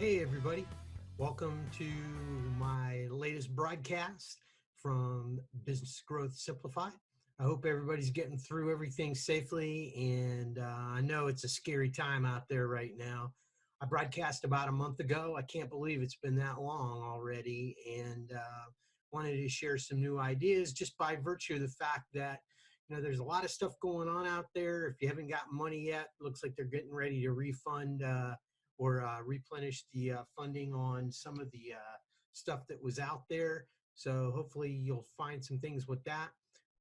Hey, everybody. Welcome to my latest broadcast from Business Growth Simplified. I hope everybody's getting through everything safely, and I know it's a scary time out there right now. I broadcast about a month ago. I can't believe it's been that long already, and wanted to share some new ideas just by virtue of the fact that there's a lot of stuff going on out there. If you haven't got money yet, looks like they're getting ready to refund or replenish the funding on some of the stuff that was out there. So hopefully you'll find some things with that.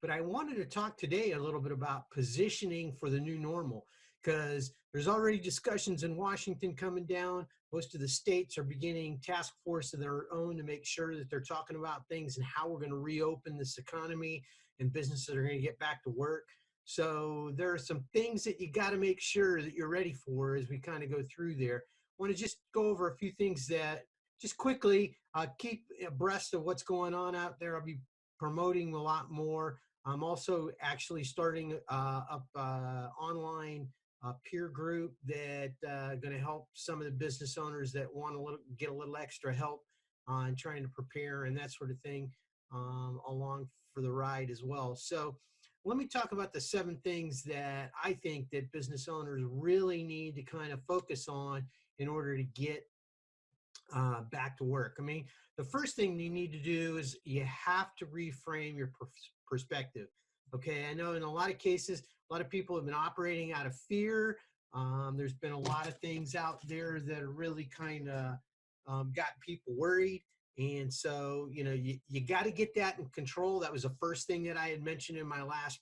But I wanted to talk today a little bit about positioning for the new normal, because there's already discussions in Washington coming down. Most of the states are beginning task force of their own to make sure that they're talking about things and how we're going to reopen this economy and businesses are going to get back to work. So there are some things that you got to make sure that you're ready for as we kind of go through there. I want to just go over a few things that just quickly keep abreast of what's going on out there. I'll be promoting a lot more. I'm also actually starting up online peer group that going to help some of the business owners that want to get a little extra help on trying to prepare and that sort of thing along for the ride as well. So let me talk about the 7 things that I think that business owners really need to kind of focus on in order to get back to work. I mean, the first thing you need to do is you have to reframe your perspective. Okay, I know in a lot of cases, a lot of people have been operating out of fear. There's been a lot of things out there that are really kind of got people worried. And so, you got to get that in control. That was the first thing that I had mentioned in my last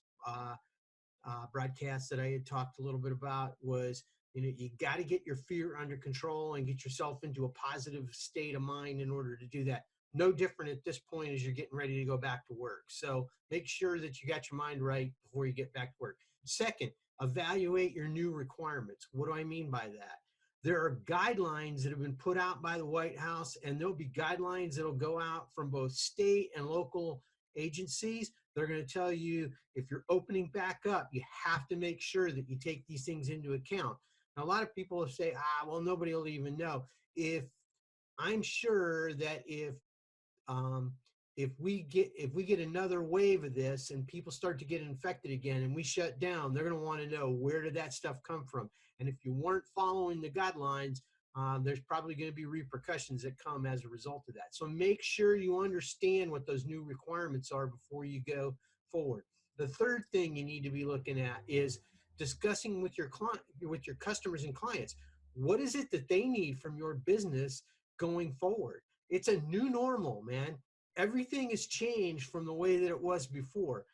broadcast that I had talked a little bit about was, you got to get your fear under control and get yourself into a positive state of mind in order to do that. No different at this point as you're getting ready to go back to work. So make sure that you got your mind right before you get back to work. Second, evaluate your new requirements. What do I mean by that? There are guidelines that have been put out by the White House, and there'll be guidelines that'll go out from both state and local agencies. They're going to tell you if you're opening back up, you have to make sure that you take these things into account. Now, a lot of people say, well, nobody will even know. I'm sure that if we get another wave of this and people start to get infected again and we shut down, they're going to want to know, where did that stuff come from? And if you weren't following the guidelines, there's probably going to be repercussions that come as a result of that. So make sure you understand what those new requirements are before you go forward. The third thing you need to be looking at is discussing with your customers and clients. What is it that they need from your business going forward? It's a new normal, man. Everything has changed from the way that it was before.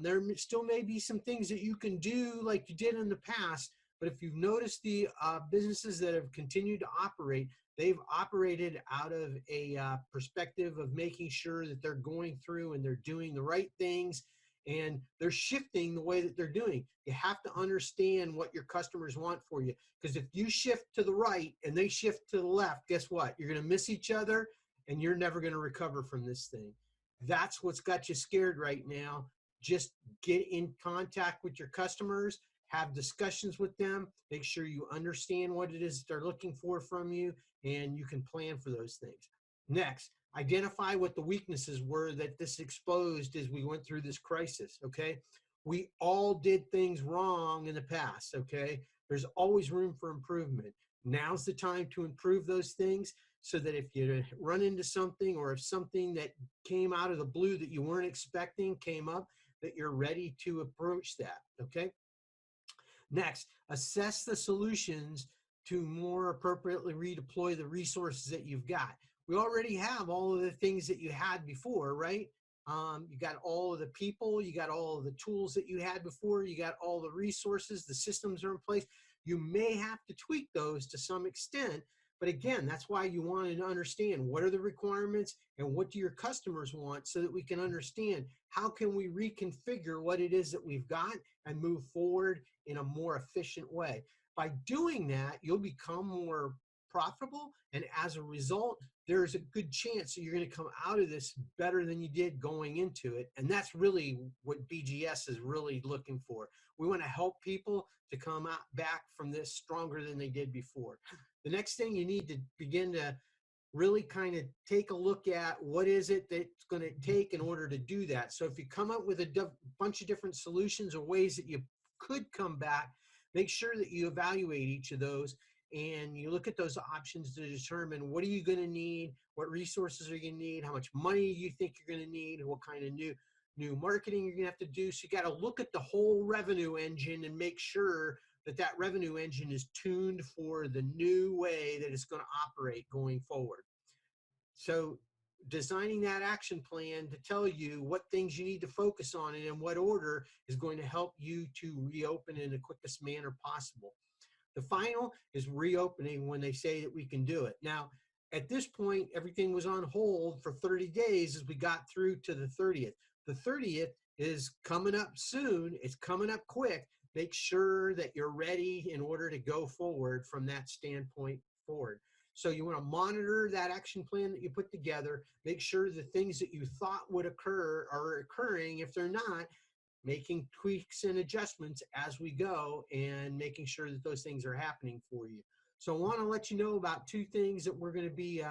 There still may be some things that you can do like you did in the past, but if you've noticed the businesses that have continued to operate, they've operated out of a perspective of making sure that they're going through and they're doing the right things, and they're shifting the way that they're doing. You have to understand what your customers want for you, because if you shift to the right and they shift to the left, guess what? You're going to miss each other and you're never going to recover from this thing. That's what's got you scared right now. Just get in contact with your customers, have discussions with them, make sure you understand what it is that they're looking for from you, and you can plan for those things. Next, identify what the weaknesses were that this exposed as we went through this crisis, okay? We all did things wrong in the past, okay? There's always room for improvement. Now's the time to improve those things, so that if you run into something, or if something that came out of the blue that you weren't expecting came up, that you're ready to approach that, okay? Next, assess the solutions to more appropriately redeploy the resources that you've got. We already have all of the things that you had before, right? You got all of the people, you got all of the tools that you had before, you got all the resources, the systems are in place. You may have to tweak those to some extent, but again, that's why you want to understand what are the requirements and what do your customers want, so that we can understand how can we reconfigure what it is that we've got and move forward in a more efficient way. By doing that, you'll become more profitable, and as a result, there's a good chance that you're going to come out of this better than you did going into it. And that's really what BGS is really looking for. We want to help people to come out back from this stronger than they did before. the next thing you need to begin to really kind of take a look at what is it that's going to take in order to do that. So if you come up with a bunch of different solutions or ways that you could come back, make sure that you evaluate each of those and you look at those options to determine what are you going to need, what resources are you going to need, how much money you think you're going to need, what kind of new marketing you're going to have to do. So you got to look at the whole revenue engine and make sure that that revenue engine is tuned for the new way that it's going to operate going forward. So designing that action plan to tell you what things you need to focus on and in what order is going to help you to reopen in the quickest manner possible. The final is reopening when they say that we can do it. Now, at this point, everything was on hold for 30 days as we got through to the 30th. The 30th is coming up soon. It's coming up quick. Make sure that you're ready in order to go forward from that standpoint forward. So you want to monitor that action plan that you put together, make sure the things that you thought would occur are occurring. If they're not, making tweaks and adjustments as we go and making sure that those things are happening for you. So I want to let you know about two things that we're going to be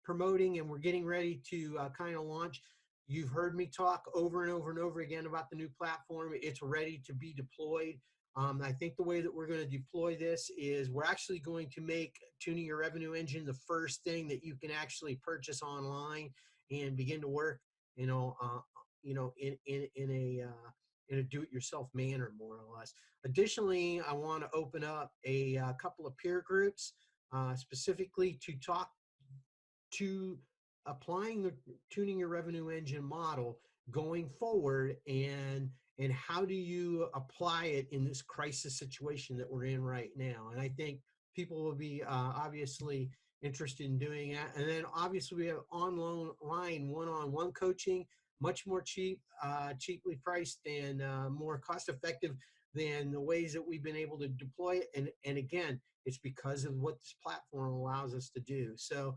promoting and we're getting ready to kind of launch. You've heard me talk over and over and over again about the new platform. It's ready to be deployed. I think the way that we're going to deploy this is we're actually going to make Tuning Your Revenue Engine the first thing that you can actually purchase online and begin to work, you know, in a do-it-yourself manner, more or less. Additionally, I want to open up a couple of peer groups specifically to talk to applying the Tuning Your Revenue Engine model going forward, and how do you apply it in this crisis situation that we're in right now. And I think people will be obviously interested in doing that. And then obviously we have online one-on-one coaching, much more cheaply priced and more cost effective than the ways that we've been able to deploy it. And again, it's because of what this platform allows us to do. So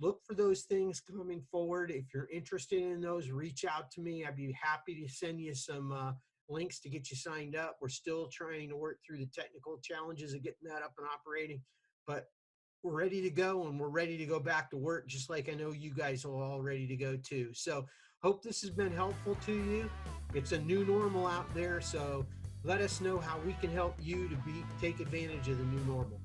look for those things coming forward. If you're interested in those, reach out to me. I'd be happy to send you some links to get you signed up. We're still trying to work through the technical challenges of getting that up and operating, but we're ready to go and we're ready to go back to work, just like I know you guys are all ready to go too. So hope this has been helpful to you. It's a new normal out there, so let us know how we can help you to take advantage of the new normal.